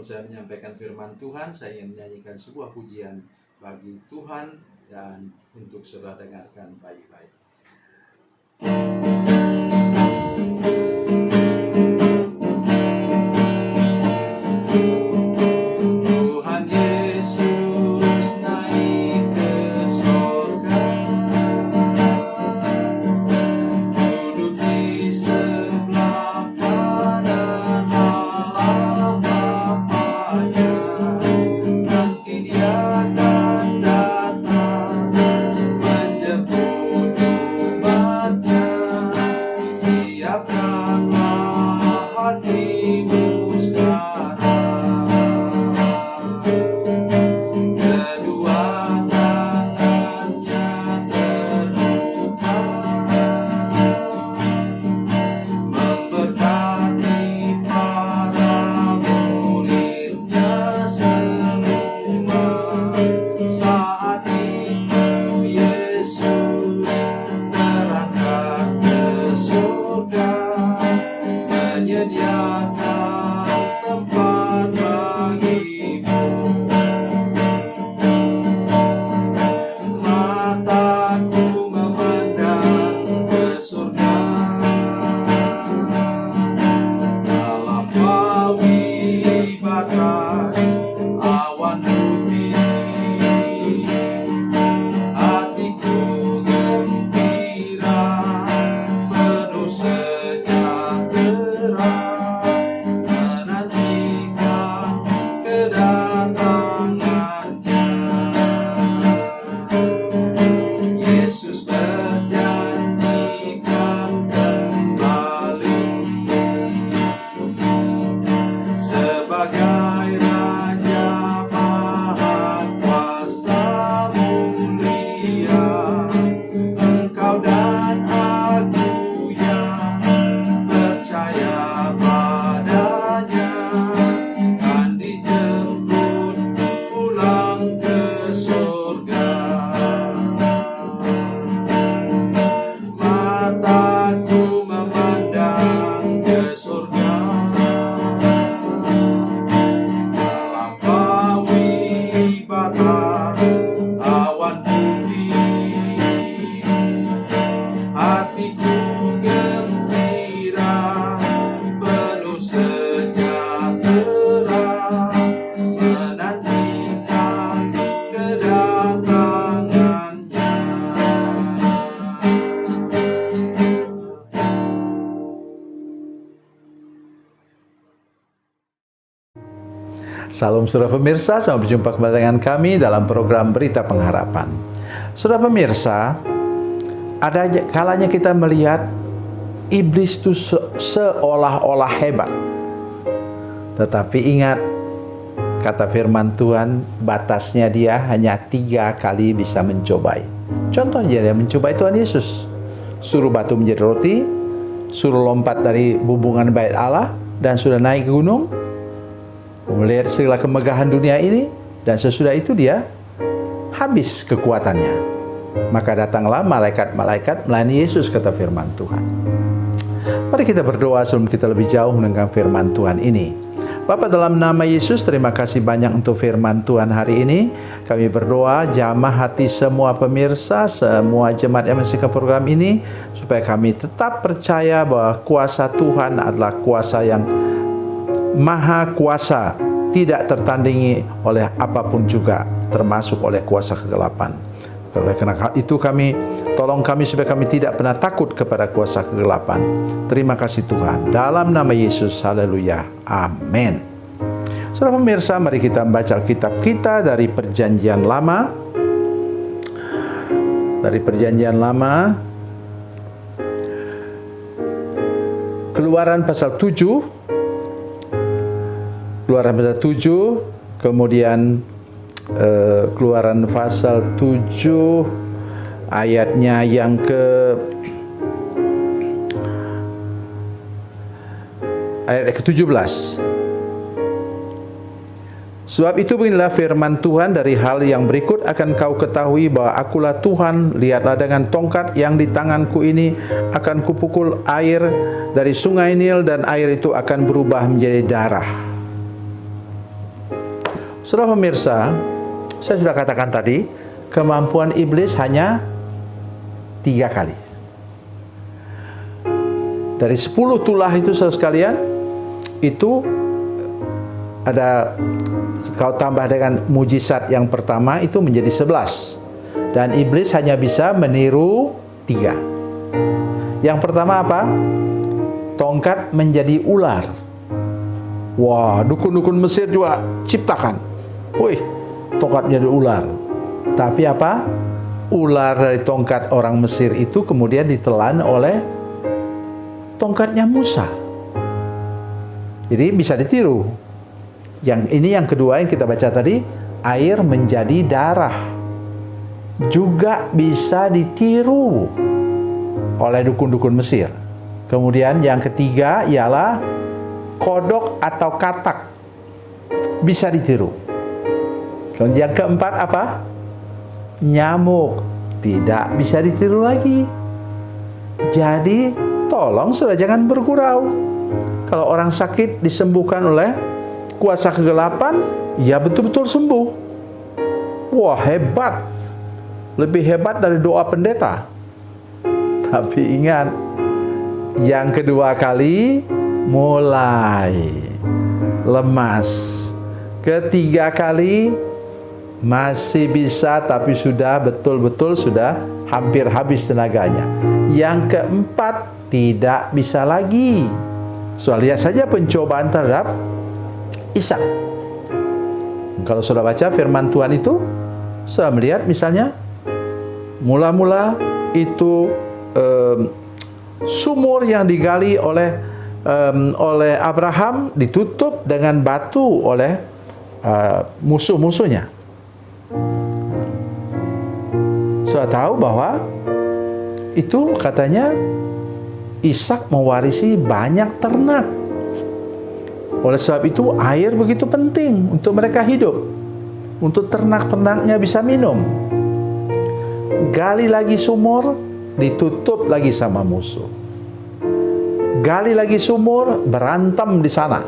sebelum saya menyampaikan firman Tuhan, saya ingin menyanyikan sebuah pujian bagi Tuhan dan untuk saudara dengarkan baik-baik. Salam saudara pemirsa, selamat berjumpa kembali dengan kami dalam program Berita Pengharapan. Saudara pemirsa, ada kalanya kita melihat iblis itu seolah-olah hebat. Tetapi ingat, kata firman Tuhan, batasnya dia hanya 3 kali bisa mencobai. Contohnya dia mencobai Tuhan Yesus. Suruh batu menjadi roti, suruh lompat dari bumbungan bait Allah, dan sudah naik ke gunung, melihat segala kemegahan dunia ini, dan sesudah itu dia habis kekuatannya. Maka datanglah malaikat-malaikat melayani Yesus, kata firman Tuhan. Mari kita berdoa sebelum kita lebih jauh mendengar firman Tuhan ini. Bapa, dalam nama Yesus, terima kasih banyak untuk firman Tuhan hari ini. Kami berdoa jamah hati semua pemirsa, semua jemaat yang menyaksikan program ini, supaya kami tetap percaya bahwa kuasa Tuhan adalah kuasa yang Maha kuasa, tidak tertandingi oleh apapun juga, termasuk oleh kuasa kegelapan. Oleh karena itu tolong kami supaya kami tidak pernah takut kepada kuasa kegelapan. Terima kasih Tuhan. Dalam nama Yesus, haleluya. Amin. Saudara pemirsa, mari kita membaca Alkitab kita dari Perjanjian Lama. Dari Perjanjian Lama, Keluaran pasal 7. Keluaran pasal 7, kemudian Keluaran pasal 7 ayatnya yang ayat ke-17. Sebab itu beginilah firman Tuhan, dari hal yang berikut akan kau ketahui bahwa akulah Tuhan. Lihatlah, dengan tongkat yang di tanganku ini akan kupukul air dari sungai Nil, dan air itu akan berubah menjadi darah. Saudara pemirsa, saya sudah katakan tadi, kemampuan iblis hanya 3 kali. Dari 10 tulah itu saudara sekalian, itu ada, kalau tambah dengan mujizat yang pertama itu menjadi 11. Dan iblis hanya bisa meniru 3. Yang pertama apa? Tongkat menjadi ular. Wah, dukun-dukun Mesir juga ciptakan. Wih, tongkat menjadi ular. Tapi apa? Ular dari tongkat orang Mesir itu kemudian ditelan oleh tongkatnya Musa. Jadi bisa ditiru. Yang kedua yang kita baca tadi, air menjadi darah. Juga bisa ditiru oleh dukun-dukun Mesir. Kemudian yang ketiga ialah kodok atau katak. Bisa ditiru. Kemudian yang keempat apa? Nyamuk. Tidak bisa ditiru lagi. Jadi tolong sudah jangan bergurau. Kalau orang sakit disembuhkan oleh kuasa kegelapan, ya betul-betul sembuh. Wah, hebat. Lebih hebat dari doa pendeta. Tapi ingat, yang kedua kali mulai lemas. Ketiga kali masih bisa, tapi sudah betul-betul sudah hampir habis tenaganya. Yang keempat tidak bisa lagi. Soal lihat saja pencobaan terhadap Ishak. Kalau sudah baca firman Tuhan itu, sudah melihat misalnya mula-mula itu sumur yang digali oleh Abraham ditutup dengan batu oleh musuh-musuhnya. Sudah tahu bahwa itu katanya Ishak mewarisi banyak ternak. Oleh sebab itu air begitu penting untuk mereka hidup, untuk ternak-ternaknya bisa minum. Gali lagi sumur, ditutup lagi sama musuh. Gali lagi sumur, berantem di sana.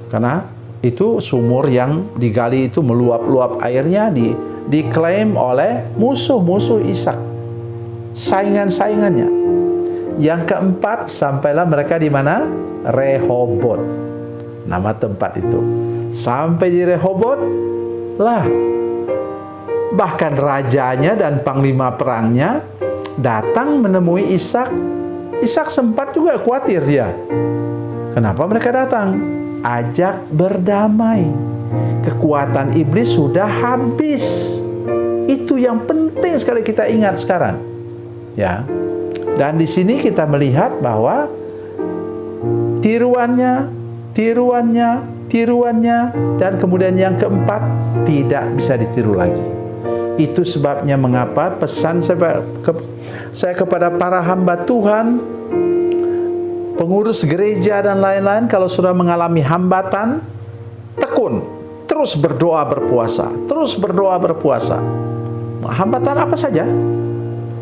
Karena itu sumur yang digali itu meluap-luap airnya diklaim oleh musuh-musuh Ishak, saingan-saingannya. Yang keempat, sampailah mereka di mana? Rehobot, nama tempat itu. Sampai di Rehobot lah, bahkan rajanya dan panglima perangnya datang menemui Ishak. Ishak sempat juga khawatir dia. Kenapa mereka datang? Ajak berdamai. Kekuatan iblis sudah habis. Itu yang penting sekali kita ingat sekarang. Ya. Dan di sini kita melihat bahwa tiruannya, dan kemudian yang keempat tidak bisa ditiru lagi. Itu sebabnya mengapa pesan saya kepada para hamba Tuhan, pengurus gereja dan lain-lain, kalau sudah mengalami hambatan, tekun, terus berdoa berpuasa, terus berdoa berpuasa. Hambatan apa saja,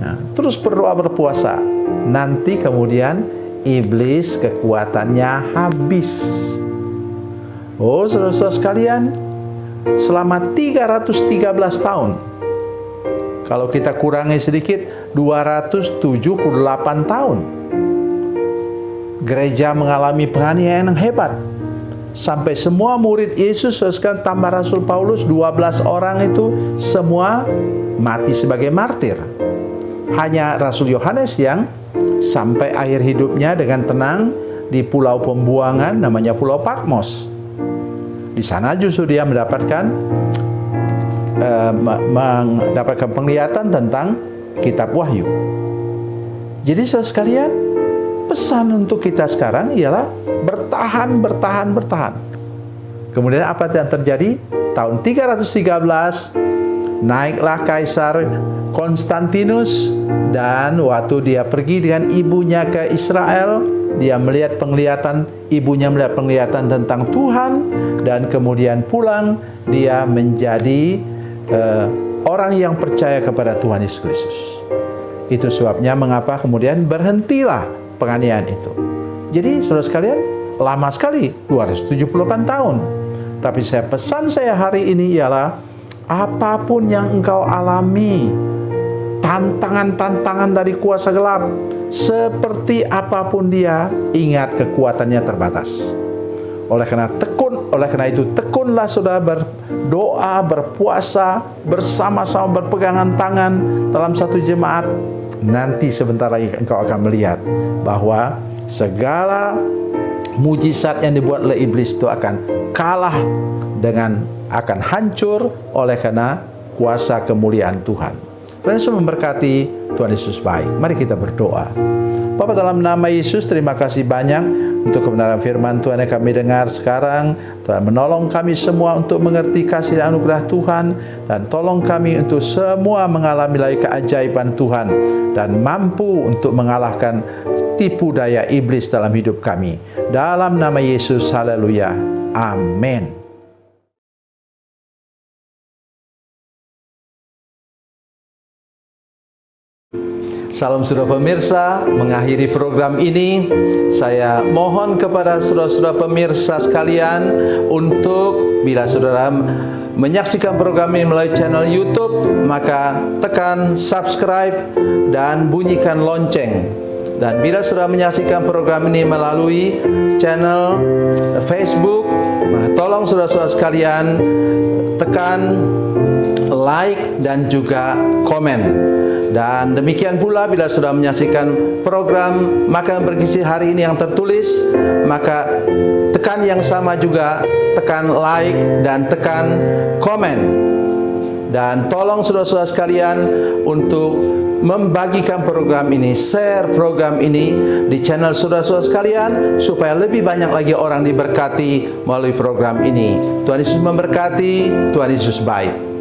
nah, terus berdoa berpuasa. Nanti kemudian iblis kekuatannya habis. Oh, saudara-saudara sekalian, selama 313 tahun, kalau kita kurangi sedikit, 278 tahun, gereja mengalami penganiayaan yang hebat. Sampai semua murid Yesus, sekarang tambah Rasul Paulus, 12 orang itu semua mati sebagai martir. Hanya Rasul Yohanes yang sampai akhir hidupnya dengan tenang di pulau pembuangan namanya Pulau Patmos. Di sana justru dia mendapatkan penglihatan tentang kitab Wahyu. Jadi saudara sekalian, pesan untuk kita sekarang ialah bertahan. Kemudian apa yang terjadi? Tahun 313 naiklah Kaisar Konstantinus, dan waktu dia pergi dengan ibunya ke Israel, dia melihat penglihatan, ibunya melihat penglihatan tentang Tuhan, dan kemudian pulang dia menjadi orang yang percaya kepada Tuhan Yesus Kristus. Itu sebabnya mengapa kemudian berhentilah penganiayaan itu. Jadi saudara sekalian, lama sekali, 278 tahun. Tapi pesan saya hari ini ialah apapun yang engkau alami, tantangan-tantangan dari kuasa gelap, seperti apapun dia, ingat kekuatannya terbatas. Oleh karena itu tekunlah saudara, berdoa, berpuasa, bersama-sama berpegangan tangan dalam satu jemaat. Nanti sebentar lagi engkau akan melihat bahwa segala mujizat yang dibuat oleh iblis itu akan kalah akan hancur oleh karena kuasa kemuliaan Tuhan. Tuhan Yesus memberkati, Tuhan Yesus baik. Mari kita berdoa. Bapa, dalam nama Yesus, terima kasih banyak untuk kebenaran firman Tuhan yang kami dengar sekarang. Tuhan menolong kami semua untuk mengerti kasih dan anugerah Tuhan, dan tolong kami untuk semua mengalami lagi keajaiban Tuhan dan mampu untuk mengalahkan tipu daya iblis dalam hidup kami. Dalam nama Yesus, haleluya. Amin. Salam saudara pemirsa, mengakhiri program ini saya mohon kepada saudara-saudara pemirsa sekalian untuk bila saudara menyaksikan program ini melalui channel YouTube, maka tekan subscribe dan bunyikan lonceng. Dan bila saudara menyaksikan program ini melalui channel Facebook, maka tolong saudara-saudara sekalian tekan like dan juga komen. Dan demikian pula bila sudah menyaksikan program Makanan Bergizi hari ini yang tertulis, maka tekan yang sama juga, tekan like dan tekan komen. Dan tolong saudara-saudara sekalian untuk membagikan program ini, share program ini di channel saudara-saudara sekalian, supaya lebih banyak lagi orang diberkati melalui program ini. Tuhan Yesus memberkati, Tuhan Yesus baik.